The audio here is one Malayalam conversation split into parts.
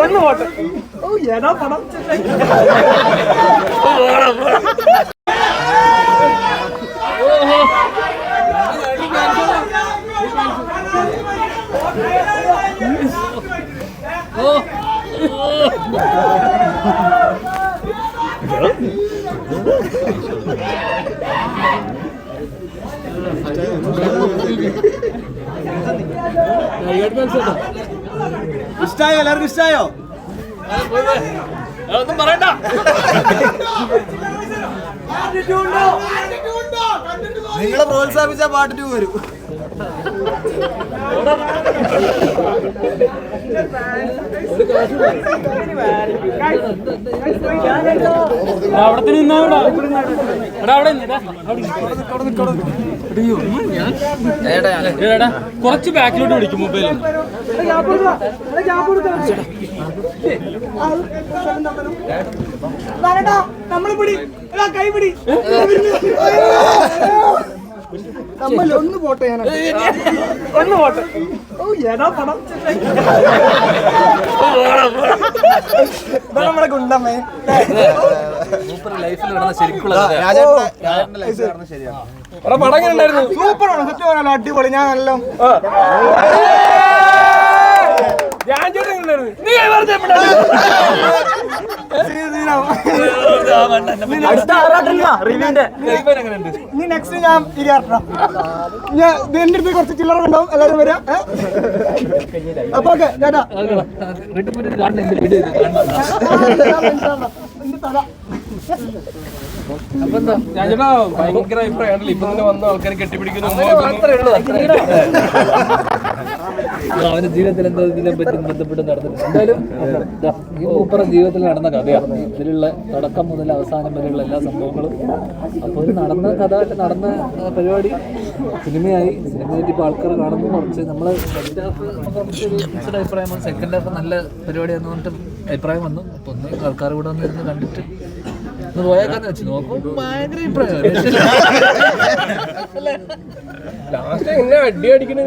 ഒന്ന് പോട്ടെ. ഓ ഏതാ പടം? ഇഷ്ടായോ? എല്ലാവർക്കും ഇഷ്ടായോ? ഒന്നും പറയണ്ട. നിങ്ങളെ പ്രോത്സാഹിപ്പിച്ച പാട്ട് 2 വരും. അവിടെ കുറച്ച് ബാക്കിലോട്ട് പിടിക്കും മൊബൈൽ. കൈപിടി ഒന്ന് പോട്ടെ. ഒന്ന് പോട്ടെ. ഓ ഏതാ പടം? നമ്മളെ ഗുണ്ടമ്മേ പടം എങ്ങനെ ഉണ്ടായിരുന്നു? സൂപ്പറാണ്. സത്യം പറഞ്ഞാലോ അടിപൊളി. ഞാൻ നല്ല നെക്സ്റ്റ് ഞാൻ എന്റെ അടുത്ത് കുറച്ച് ചില്ലറ ഉണ്ടാവും. എല്ലാവരും വരാം. അപ്പൊ ഓക്കെ ചേട്ടാ. ഭയങ്കര അഭിപ്രായമാണല്ലോ ഇപ്പൊ തന്നെ വന്ന ആൾക്കാരെ കെട്ടിപ്പിടിക്കുന്നു. അവന്റെ ജീവിതത്തിൽ എന്തോ ഇതിനെ പറ്റി ബന്ധപ്പെട്ട് നടന്നിട്ടുണ്ട്. എന്തായാലും ഈ മൂപ്പറ ജീവിതത്തിൽ നടന്ന കഥയാണ്. ഇതിലുള്ള തുടക്കം മുതൽ അവസാനം വരെയുള്ള എല്ലാ സംഭവങ്ങളും. അപ്പോൾ ഒരു നടന്ന കഥ, നടന്ന പരിപാടി സിനിമയായി. സിനിമയായിട്ട് ഇപ്പോൾ ആൾക്കാർ കാണുമ്പോൾ കുറച്ച് നമ്മൾ ഫസ്റ്റ് ഹാഫ് കുറച്ചൊരു മിക്സഡ് അഭിപ്രായം വന്നു. സെക്കൻഡ് ഹാഫ് നല്ല പരിപാടിയാന്ന് പറഞ്ഞിട്ട് അഭിപ്രായം വന്നു. അപ്പോൾ ഒന്ന് ആൾക്കാർ കൂടെ വന്നിരുന്ന് കണ്ടിട്ട് ഒന്ന് പോയേക്കാന്ന് വെച്ച് നോക്കും. ഭയങ്കര അഭിപ്രായം അടി അടിക്കണ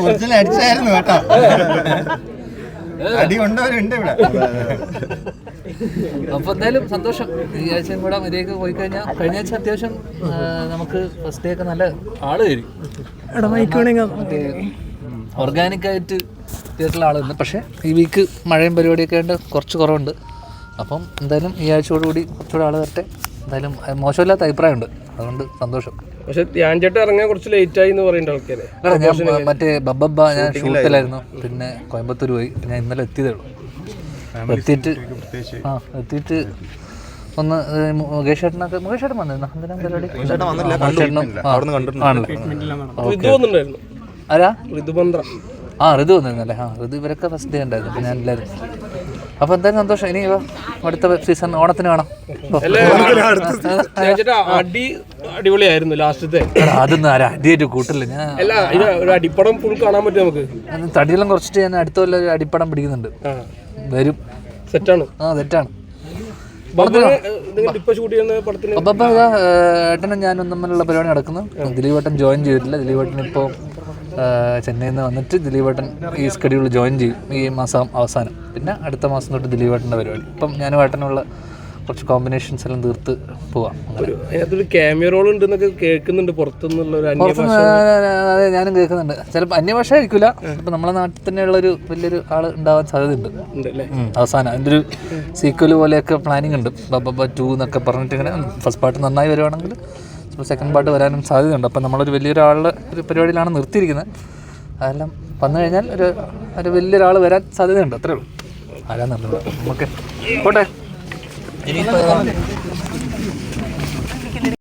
ഒറിജിനൽ അടിച്ചായിരുന്നു കേട്ടോ. അടി കൊണ്ടവരുണ്ട് ഇവിടെ. അപ്പൊ എന്തായാലും സന്തോഷം. ഈ ആഴ്ചയും കൂടെ മര്യാദക്ക് പോയി കഴിഞ്ഞാൽ കഴിഞ്ഞ ആഴ്ച അത്യാവശ്യം നമുക്ക് ഫസ്റ്റ് ഡേ ഒക്കെ നല്ല ആള് വരും. മറ്റേ ഓർഗാനിക്കായിട്ട് തിയേറ്ററിൽ ആൾ വന്നു. പക്ഷേ ഈ വീക്ക് മഴയും പരിപാടിയൊക്കെ ആയിട്ട് കുറച്ച് കുറവുണ്ട്. അപ്പം എന്തായാലും ഈ ആഴ്ചയോടുകൂടി കുറച്ചുകൂടെ ആൾ വരട്ടെ. എന്തായാലും മോശമില്ലാത്ത അഭിപ്രായമുണ്ട്. അതുകൊണ്ട് സന്തോഷം. പക്ഷെ ഞാൻ ചേട്ടൻ ഇറങ്ങാൻ കുറച്ച് ലേറ്റ് ആയി എന്ന് പറയേണ്ട ആൾക്കാരെ. ഞാൻ മറ്റേ ബബ്ബ ഞാൻ ഷൂട്ടിലായിരുന്നു. പിന്നെ കോയമ്പത്തൂർ പോയി. ഞാൻ ഇന്നലെ എത്തിയതേ ഉള്ളൂ. എത്തിയിട്ട് ഒന്ന് മുകേഷ് ചേട്ടനൊക്കെ വന്നിരുന്നു. എന്തിനാ പരിപാടി? ആരാ? ഋതു വന്നിരുന്നല്ലേ? ഋതു ഇവരൊക്കെ ഫസ്റ്റ് ഡേ ഉണ്ടായിരുന്നു. പിന്നെ ഞാൻ എല്ലാവരും. അപ്പൊ എന്തായാലും സന്തോഷം. ഇനി അടുത്ത സീസൺ ഓണത്തിന് കാണാം. അടിപൊളിയായിരുന്നു ലാസ്റ്റത്തെ. അതൊന്നും ആരാ അടിയായിട്ട് കൂട്ടില്ല. ഞാൻ അടിപ്പടം ഫുൾ കാണാൻ പറ്റും നമുക്ക്. തടിയെല്ലാം കുറച്ചിട്ട് ഞാൻ അടുത്ത കൊല്ലം ഒരു അടിപ്പടം പിടിക്കുന്നുണ്ട്. വരും. സെറ്റാണ്. തെറ്റാണ്. ഏട്ടനും ഞാനും തമ്മിലുള്ള പരിപാടി നടക്കുന്നു. ദിലീപേട്ടൻ ജോയിൻ ചെയ്തിട്ടില്ല. ദിലീപേട്ടൻ ഇപ്പോൾ ചെന്നൈയിൽ നിന്ന് വന്നിട്ട് ദിലീപേട്ടൻ ഈ സ്കെഡ്യൂൾ ജോയിൻ ചെയ്യും ഈ മാസം അവസാനം. പിന്നെ അടുത്ത മാസം തൊട്ട് ദിലീപേട്ടൻ്റെ പരിപാടി. ഇപ്പം ഞാനും ഏട്ടനുള്ള കുറച്ച് കോമ്പിനേഷൻസ് എല്ലാം തീർത്ത് പോവാം. ക്യാമിയോ റോൾ ഉണ്ടെന്നൊക്കെ കേൾക്കുന്നുണ്ട് പുറത്തുനിന്നുള്ള. അതെ, ഞാനും കേൾക്കുന്നുണ്ട്. ചിലപ്പോൾ അന്യഭാഷ ആയിരിക്കില്ല. ഇപ്പം നമ്മളെ നാട്ടിൽ തന്നെയുള്ളൊരു വലിയൊരു ആൾ ഉണ്ടാവാൻ സാധ്യതയുണ്ട്. അവസാനം അതിൻ്റെ ഒരു സീക്വൽ പോലെയൊക്കെ പ്ലാനിങ് ഉണ്ട്. ബബ്ബ 2 എന്നൊക്കെ പറഞ്ഞിട്ട് ഇങ്ങനെ ഫസ്റ്റ് പാർട്ട് നന്നായി വരുവാണെങ്കിൽ സെക്കൻഡ് പാർട്ട് വരാനും സാധ്യതയുണ്ട്. അപ്പം നമ്മളൊരു വലിയൊരാളുടെ ഒരു പരിപാടിയിലാണ് നിർത്തിയിരിക്കുന്നത്. അതെല്ലാം വന്നു കഴിഞ്ഞാൽ ഒരു വലിയൊരാൾ വരാൻ സാധ്യതയുണ്ട്. അത്രേ ഉള്ളൂ. ആരാന്നുള്ളത് നമുക്ക് പോട്ടെ. ഇനിയിപ്പോൾ